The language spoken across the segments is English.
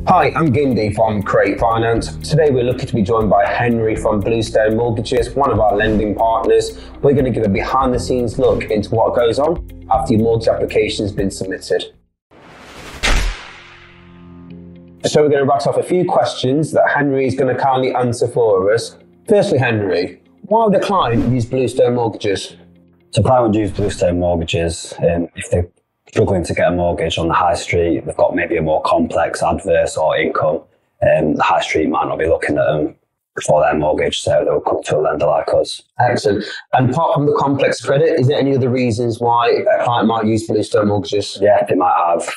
Hi, I'm Gindi from Create Finance. Today we're lucky to be joined by Henry from Bluestone Mortgages, one of our lending partners. We're going to give a behind the scenes look into what goes on after your mortgage application has been submitted. So we're going to rattle off a few questions that Henry is going to kindly answer for us. Firstly, Henry, why would a client use Bluestone Mortgages? So a client would use Bluestone Mortgages if they're struggling to get a mortgage on the high street, they've got maybe a more complex adverse or income. The high street might not be looking at them for their mortgage, so they'll come to a lender like us. Excellent. And apart from the complex credit, is there any other reasons why a client might use Bluestone Mortgages? Yeah, they might have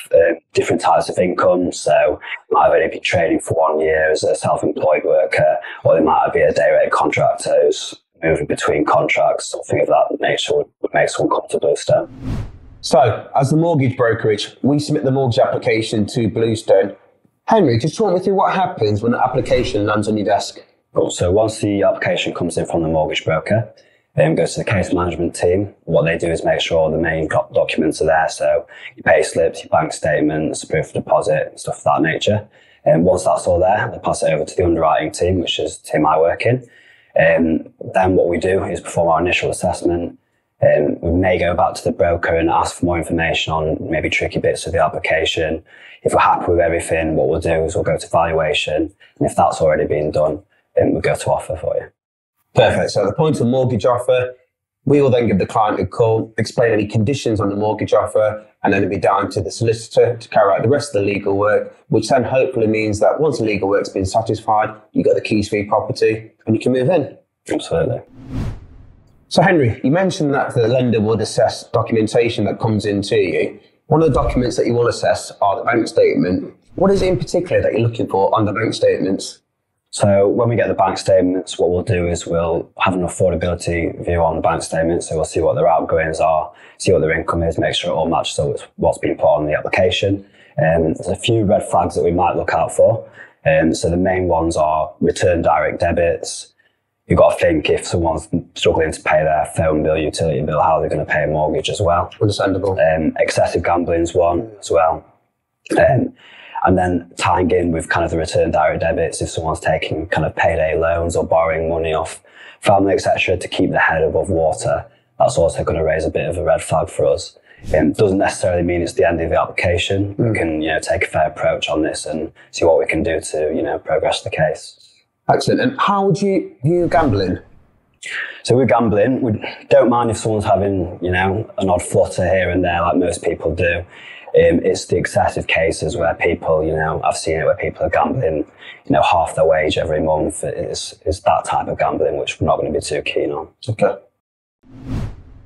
different types of income, so they might have only been trading for 1 year as a self-employed worker, or they might be a day rate contractor who's moving between contracts. Something of that nature would make someone come to Bluestone. So, as the mortgage brokerage, we submit the mortgage application to Bluestone. Henry, just talk me through what happens when the application lands on your desk. Cool. So once the application comes in from the mortgage broker, it goes to the case management team. What they do is make sure the main documents are there. So your pay slips, your bank statements, proof of deposit, stuff of that nature. And once that's all there, they pass it over to the underwriting team, which is the team I work in. Then what we do is perform our initial assessment. We may go back to the broker and ask for more information on maybe tricky bits of the application. If we're happy with everything, what we'll do is we'll go to valuation. And if that's already been done, then we'll go to offer for you. Perfect. So at the point of mortgage offer, we will then give the client a call, explain any conditions on the mortgage offer, and then it'll be down to the solicitor to carry out the rest of the legal work, which then hopefully means that once the legal work's been satisfied, you get the keys for your property and you can move in. Absolutely. So Henry, you mentioned that the lender would assess documentation that comes into you. One of the documents that you will assess are the bank statement. What is it in particular that you're looking for on the bank statements? So when we get the bank statements, what we'll do is we'll have an affordability view on the bank statements. So we'll see what their outgoings are, see what their income is, make sure it all matches up with what's been put on the application. There's a few red flags that we might look out for. So the main ones are return direct debits. You've got to think if someone's struggling to pay their phone bill, utility bill, how they're going to pay a mortgage as well. Understandable. Excessive gambling's one as well. And then tying in with kind of the return direct debits, if someone's taking kind of payday loans or borrowing money off family, etc., to keep their head above water, that's also going to raise a bit of a red flag for us. It doesn't necessarily mean it's the end of the application. We can, take a fair approach on this and see what we can do to, progress the case. Excellent. And how would you view gambling? So with gambling, we don't mind if someone's having, an odd flutter here and there like most people do. It's the excessive cases where people, I've seen it where people are gambling, half their wage every month. It's that type of gambling which we're not going to be too keen on. Okay.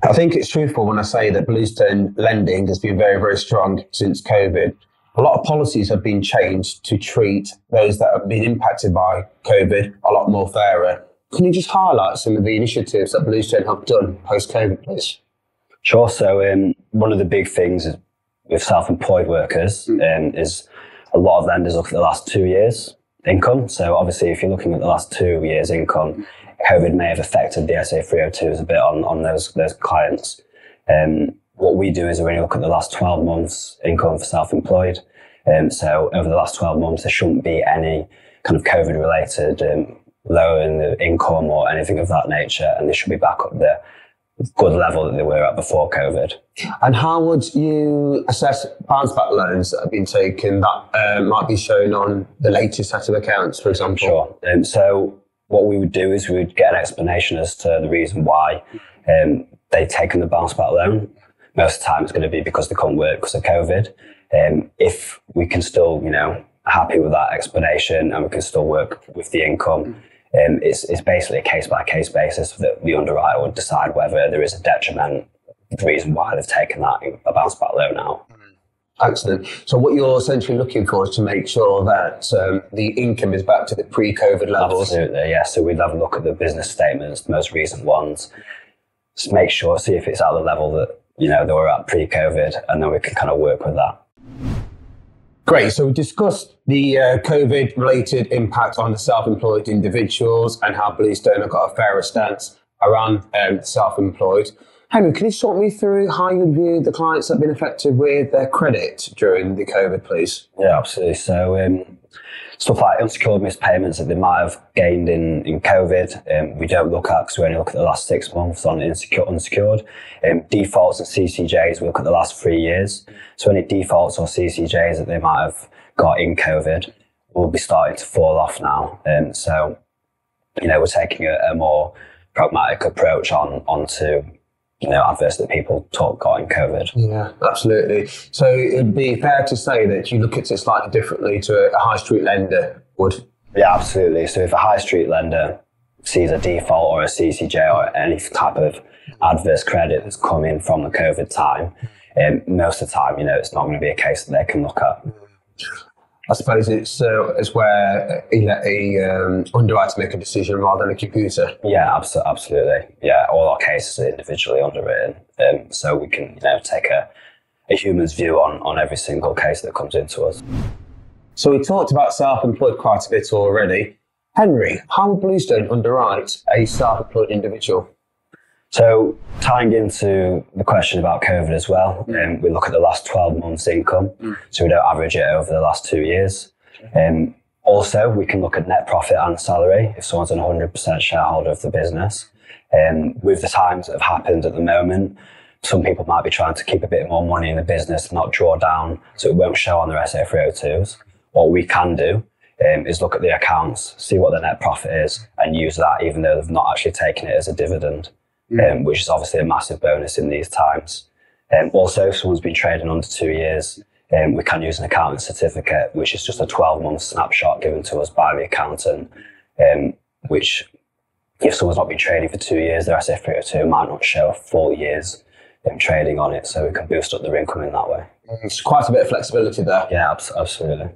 I think it's truthful when I say that Bluestone lending has been very, very strong since COVID. A lot of policies have been changed to treat those that have been impacted by COVID a lot more fairer. Can you just highlight some of the initiatives that Bluestone have done post-COVID, please? Sure. So one of the big things is with self-employed workers is a lot of lenders look at the last 2 years' income. So obviously, if you're looking at the last 2 years' income, COVID may have affected the SA 302s a bit on those clients. What we do is we only look at the last 12 months income for self-employed. So over the last 12 months, there shouldn't be any kind of COVID-related lowering the income or anything of that nature, and they should be back up the good level that they were at before COVID. And how would you assess bounce back loans that have been taken that might be shown on the latest set of accounts, for example? Sure. So what we would do is we would get an explanation as to the reason why they've taken the bounce back loan. Most of the time it's going to be because they couldn't work because of COVID. If we can still, happy with that explanation and we can still work with the income, it's basically a case-by-case basis that the underwriter would decide whether there is a detriment, the reason why they've taken a bounce back loan out. Excellent. So what you're essentially looking for is to make sure that the income is back to the pre-COVID levels. Absolutely, yeah. So we'd have a look at the business statements, the most recent ones, just make sure, see if it's at the level that they were at pre-COVID, and then we can kind of work with that. Great. So we discussed the COVID-related impact on the self-employed individuals and how Bluestone have got a fairer stance around self-employed. Henry, can you talk me through how you view the clients that have been affected with their credit during the COVID, please? Yeah, absolutely. So Stuff like unsecured missed payments that they might have gained in COVID, we don't look at because we only look at the last 6 months on unsecured. Defaults and CCJs, we look at the last 3 years. So any defaults or CCJs that they might have got in COVID will be starting to fall off now. So, we're taking a more pragmatic approach onto adverse that people got in COVID. Yeah, absolutely. So it'd be fair to say that you look at it slightly differently to a high street lender would? Yeah, absolutely. So if a high street lender sees a default or a CCJ or any type of adverse credit that's come in from the COVID time, most of the time, it's not going to be a case that they can look at. I suppose it's where you let a underwriter make a decision rather than a computer. Yeah, absolutely. Yeah, all our cases are individually underwritten, so we can take a human's view on every single case that comes into us. So we talked about self-employed quite a bit already. Henry, how would Bluestone underwrite a self-employed individual? So tying into the question about COVID as well, we look at the last 12 months income, so we don't average it over the last 2 years. Also, we can look at net profit and salary if someone's an 100% shareholder of the business. With the times that have happened at the moment, some people might be trying to keep a bit more money in the business, not draw down, so it won't show on their SA 302s. What we can do is look at the accounts, see what the net profit is, and use that even though they've not actually taken it as a dividend. Which is obviously a massive bonus in these times. Also, if someone's been trading under 2 years, we can use an accountant certificate, which is just a 12-month snapshot given to us by the accountant, which if someone's not been trading for 2 years, their SA 302 might not show a full year's trading on it, so we can boost up their income in that way. It's quite a bit of flexibility there. Yeah, absolutely.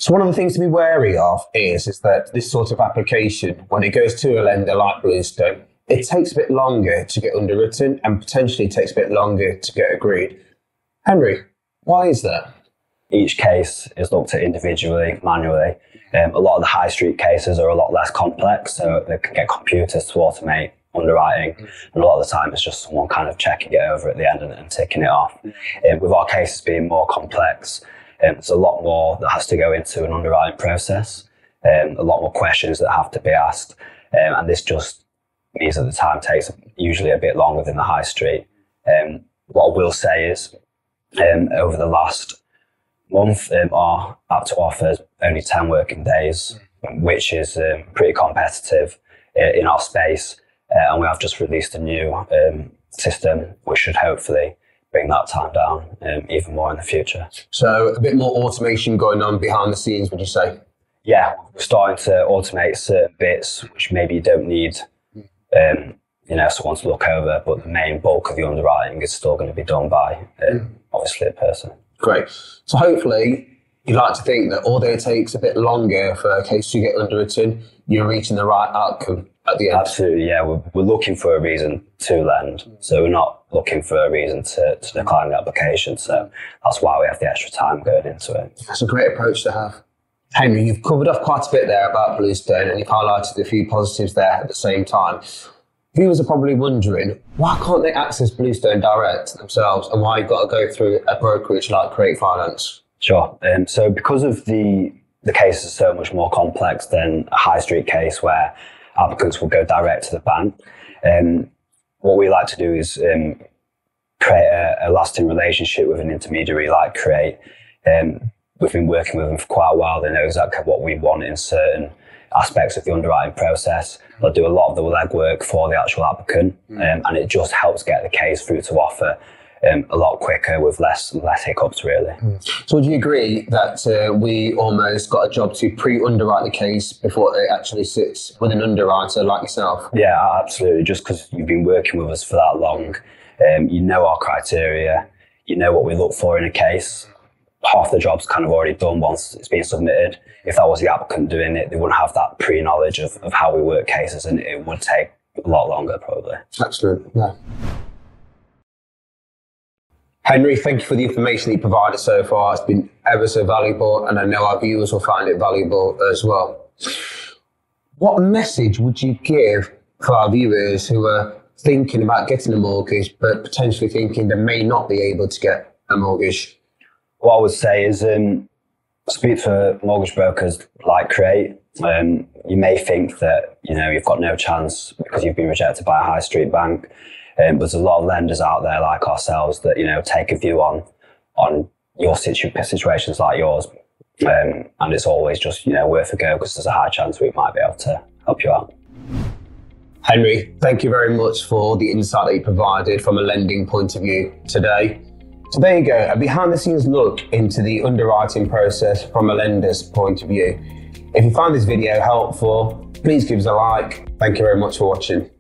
So one of the things to be wary of is that this sort of application, when it goes to a lender like Bluestone, it takes a bit longer to get underwritten and potentially takes a bit longer to get agreed. Henry, why is that? Each case is looked at individually, manually. A lot of the high street cases are a lot less complex, so they can get computers to automate underwriting, and a lot of the time it's just someone kind of checking it over at the end and ticking it off. With our cases being more complex, there's a lot more that has to go into an underwriting process, a lot more questions that have to be asked, and this just means that the time takes usually a bit longer than the high street. What I will say is, over the last month, our app to offer is only 10 working days, which is pretty competitive in our space, and we have just released a new system which should hopefully bring that time down even more in the future. So a bit more automation going on behind the scenes, would you say? Yeah, we're starting to automate certain bits which maybe you don't need someone to look over, but the main bulk of the underwriting is still going to be done by obviously a person. Great. So hopefully you'd like to think that although it takes a bit longer for a case to get underwritten, you're reaching the right outcome at the end. Absolutely, yeah. We're looking for a reason to lend, so we're not looking for a reason to decline the application. So that's why we have the extra time going into it. That's a great approach to have. Henry, you've covered off quite a bit there about Bluestone and you've highlighted a few positives there at the same time. Viewers are probably wondering, why can't they access Bluestone direct themselves and why you've got to go through a brokerage like Create Finance? Sure. So because of the case is so much more complex than a high street case where applicants will go direct to the bank, what we like to do is create a lasting relationship with an intermediary like Create. We've been working with them for quite a while. They know exactly what we want in certain aspects of the underwriting process. They'll do a lot of the legwork for the actual applicant, and it just helps get the case through to offer a lot quicker with less hiccups, really. So would you agree that we almost got a job to pre-underwrite the case before it actually sits with an underwriter like yourself? Yeah, absolutely. Just because you've been working with us for that long, you know our criteria, you know what we look for in a case. Half the job's kind of already done once it's been submitted. If that was the applicant doing it, they wouldn't have that pre-knowledge of how we work cases, and it would take a lot longer probably. Absolutely, yeah. Henry, thank you for the information that you provided so far. It's been ever so valuable, and I know our viewers will find it valuable as well. What message would you give for our viewers who are thinking about getting a mortgage, but potentially thinking they may not be able to get a mortgage? What I would say is speak for mortgage brokers like Create. You may think that you've got no chance because you've been rejected by a high street bank, but there's a lot of lenders out there like ourselves that take a view on your situations like yours, and it's always just worth a go because there's a high chance we might be able to help you out. Henry, thank you very much for the insight that you provided from a lending point of view today. So there you go, a behind the scenes look into the underwriting process from a lender's point of view. If you find this video helpful, please give us a like. Thank you very much for watching.